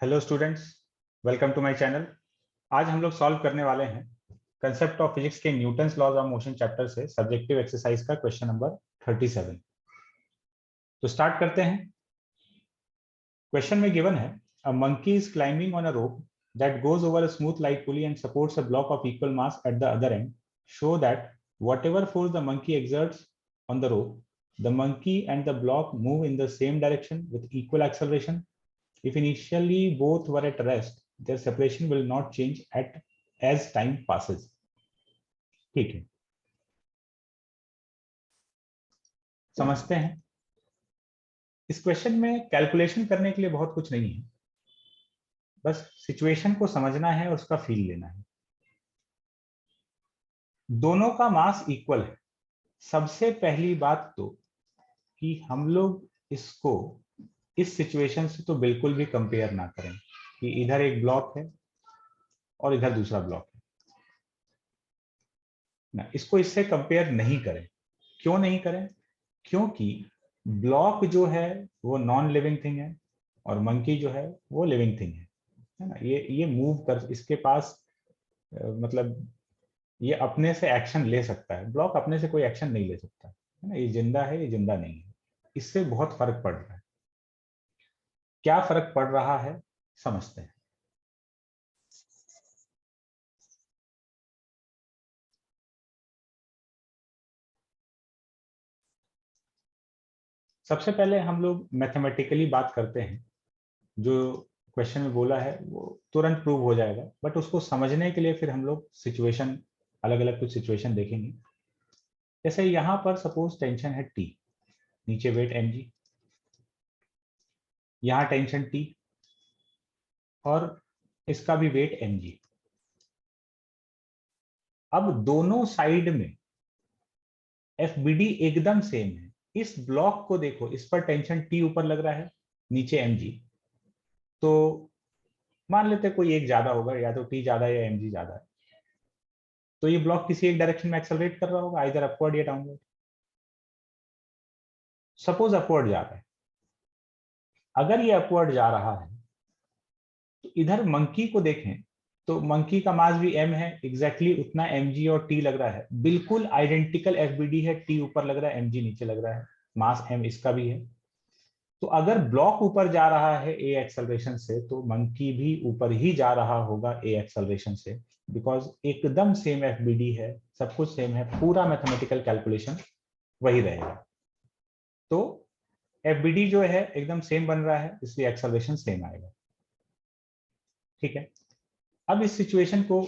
Hello students, welcome to my channel. आज हम लोग सॉल्व करने वाले हैं कंसेप्ट ऑफ फिजिक्स के Newton's laws of motion chapter से सब्जेक्टिव एक्सरसाइज का क्वेश्चन नंबर 37। तो स्टार्ट करते हैं। क्वेश्चन में गिवन है a monkey is climbing on a rope that goes over a smooth light pulley and supports a block of equal mass at the other end. Show that whatever force the monkey exerts on the rope, the monkey and the block move in the same direction with equal acceleration. If initially both were at rest, their separation will not change as time passes. ठीक है, समझते हैं। इस question में calculation करने के लिए बहुत कुछ नहीं है, बस सिचुएशन को समझना है और उसका फील लेना है। दोनों का मास इक्वल है। सबसे पहली बात तो कि हम लोग इसको इस सिचुएशन से तो बिल्कुल भी कंपेयर ना करें कि इधर एक ब्लॉक है और इधर दूसरा ब्लॉक है ना, इसको इससे कंपेयर नहीं करें। क्यों नहीं करें? क्योंकि ब्लॉक जो है वो नॉन लिविंग थिंग है और मंकी जो है वो लिविंग थिंग है ना। ये मूव कर, इसके पास मतलब ये अपने से एक्शन ले सकता है। ब्लॉक अपने से कोई एक्शन नहीं ले सकता है ना। ये जिंदा है, ये जिंदा नहीं है। इससे बहुत फर्क पड़ रहा है। क्या फर्क पड़ रहा है समझते हैं। सबसे पहले हम लोग मैथमेटिकली बात करते हैं। जो क्वेश्चन में बोला है वो तुरंत प्रूव हो जाएगा, बट उसको समझने के लिए फिर हम लोग सिचुएशन, अलग अलग कुछ सिचुएशन देखेंगे। जैसे यहां पर सपोज टेंशन है टी, नीचे वेट mg, यहां टेंशन टी और इसका भी वेट mg। अब दोनों साइड में FBD एकदम सेम है। इस ब्लॉक को देखो, इस पर टेंशन टी ऊपर लग रहा है, नीचे mg। तो मान लेते कोई एक ज्यादा होगा, या तो टी ज्यादा है या mg ज्यादा है। तो ये ब्लॉक किसी एक डायरेक्शन में एक्सेलरेट कर रहा होगा, इधर अपवर्ड या डाउनवर्ड। सपोज अपवर्ड जा रहा है। अगर ये अपवर्ड जा रहा है तो इधर मंकी को देखें तो मंकी का मास भी m है, एग्जैक्टली उतना mg और t लग रहा है। बिल्कुल आइडेंटिकल FBD है, t ऊपर लग रहा है, mg नीचे लग रहा है, मास m इसका भी है। तो अगर ब्लॉक ऊपर जा रहा है a एक्सेलरेशन से तो मंकी भी ऊपर ही जा रहा होगा a एक्सेलरेशन से, बिकॉज एकदम सेम FBD है, सब कुछ सेम है, पूरा मैथमेटिकल कैलकुलेशन वही रहेगा। तो FBD जो है एकदम सेम बन रहा है, इसलिए एक्सेलरेशन सेम आएगा। ठीक है। अब इस सिचुएशन को,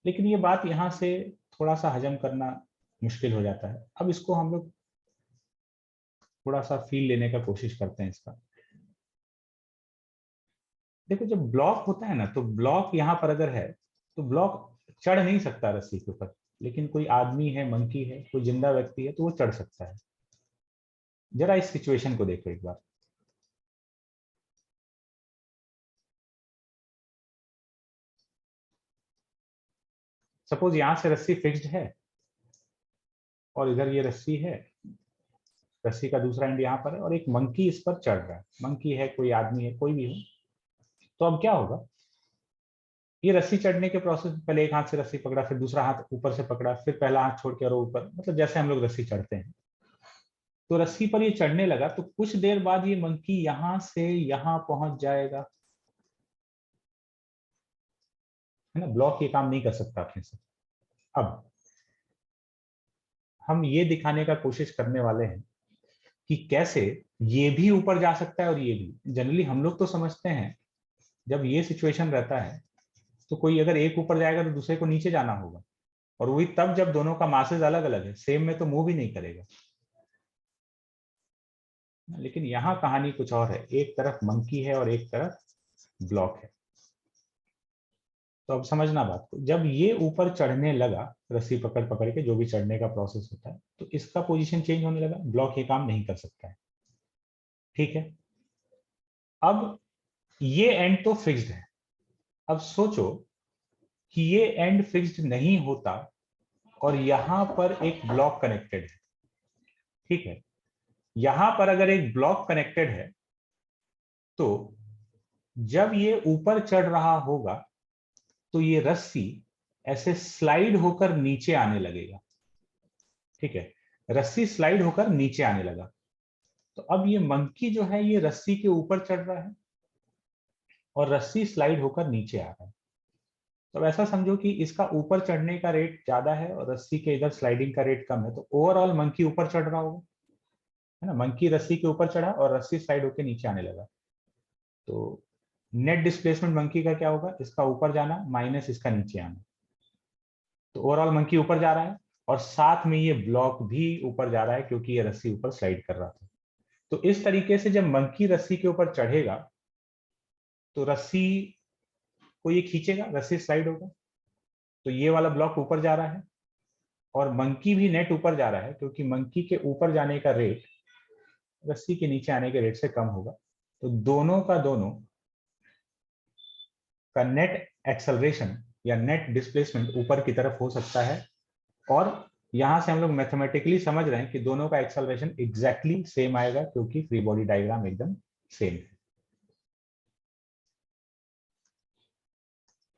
लेकिन ये बात यहां से थोड़ा सा हजम करना मुश्किल हो जाता है। अब इसको हम लोग थोड़ा सा फील लेने का कोशिश करते हैं इसका। देखो, जब ब्लॉक होता है ना, तो ब्लॉक यहां पर अगर है तो ब्लॉक चढ़ नहीं सकता रस्सी के ऊपर, लेकिन कोई आदमी है, मंकी है, कोई जिंदा व्यक्ति है तो वो चढ़ सकता है। जरा इस सिचुएशन को देखो एक बार। सपोज यहां से रस्सी फिक्स्ड है और इधर ये रस्सी है, रस्सी का दूसरा एंड यहाँ पर है और एक मंकी इस पर चढ़ रहा है। मंकी है, कोई आदमी है, कोई भी हो। तो अब क्या होगा, ये रस्सी चढ़ने के प्रोसेस में पहले एक हाथ से रस्सी पकड़ा, फिर दूसरा हाथ ऊपर से पकड़ा, फिर पहला हाथ छोड़ के और ऊपर, मतलब जैसे हम लोग रस्सी चढ़ते हैं। तो रस्सी पर ये चढ़ने लगा तो कुछ देर बाद ये मंकी यहां से यहां पहुंच जाएगा, है ना। ब्लॉक ये काम नहीं कर सकता अपने से। अब हम ये दिखाने का कोशिश करने वाले हैं कि कैसे ये भी ऊपर जा सकता है और ये भी। जनरली हम लोग तो समझते हैं जब ये सिचुएशन रहता है तो कोई अगर एक ऊपर जाएगा तो दूसरे को नीचे जाना होगा, और वही तब जब दोनों का मासेज अलग अलग है, सेम में तो मूव ही नहीं करेगा। लेकिन यहां कहानी कुछ और है, एक तरफ मंकी है और एक तरफ ब्लॉक है। तो अब समझना बात को, जब ये ऊपर चढ़ने लगा रस्सी पकड़ पकड़ के, जो भी चढ़ने का प्रोसेस होता है, तो इसका पोजीशन चेंज होने लगा। ब्लॉक ये काम नहीं कर सकता है। ठीक है। अब ये एंड तो फिक्स्ड है। अब सोचो कि ये एंड फिक्स्ड नहीं होता और यहां पर एक ब्लॉक कनेक्टेड है। ठीक है। यहां पर अगर एक ब्लॉक कनेक्टेड है तो जब ये ऊपर चढ़ रहा होगा तो ये रस्सी ऐसे स्लाइड होकर नीचे आने लगेगा। ठीक है, रस्सी स्लाइड होकर नीचे आने लगा। तो अब ये मंकी जो है ये रस्सी के ऊपर चढ़ रहा है और रस्सी स्लाइड होकर नीचे आ रहा है। तो ऐसा समझो कि इसका ऊपर चढ़ने का रेट ज्यादा है और रस्सी के इधर स्लाइडिंग का रेट कम है, तो ओवरऑल मंकी ऊपर चढ़ रहा होगा, है ना। मंकी रस्सी के ऊपर चढ़ा और रस्सी स्लाइड होकर नीचे आने लगा। तो नेट डिस्प्लेसमेंट मंकी का क्या होगा, इसका ऊपर जाना माइनस इसका नीचे आना। तो ओवरऑल मंकी ऊपर जा रहा है और साथ में ये ब्लॉक भी ऊपर जा रहा है क्योंकि ये रस्सी ऊपर स्लाइड कर रहा था। तो इस तरीके से जब मंकी रस्सी के ऊपर चढ़ेगा तो रस्सी को ये खींचेगा, रस्सी स्लाइड होगा, तो ये वाला ब्लॉक ऊपर जा रहा है और मंकी भी नेट ऊपर जा रहा है क्योंकि मंकी के ऊपर जाने का रेट रस्सी के नीचे आने के रेट से कम होगा। तो दोनों का नेट एक्सेलरेशन या नेट डिस्प्लेसमेंट ऊपर की तरफ हो सकता है। और यहां से हम लोग मैथमेटिकली समझ रहे हैं कि दोनों का एक्सेलरेशन एग्जैक्टली सेम आएगा क्योंकि फ्री बॉडी डायग्राम एकदम सेम है।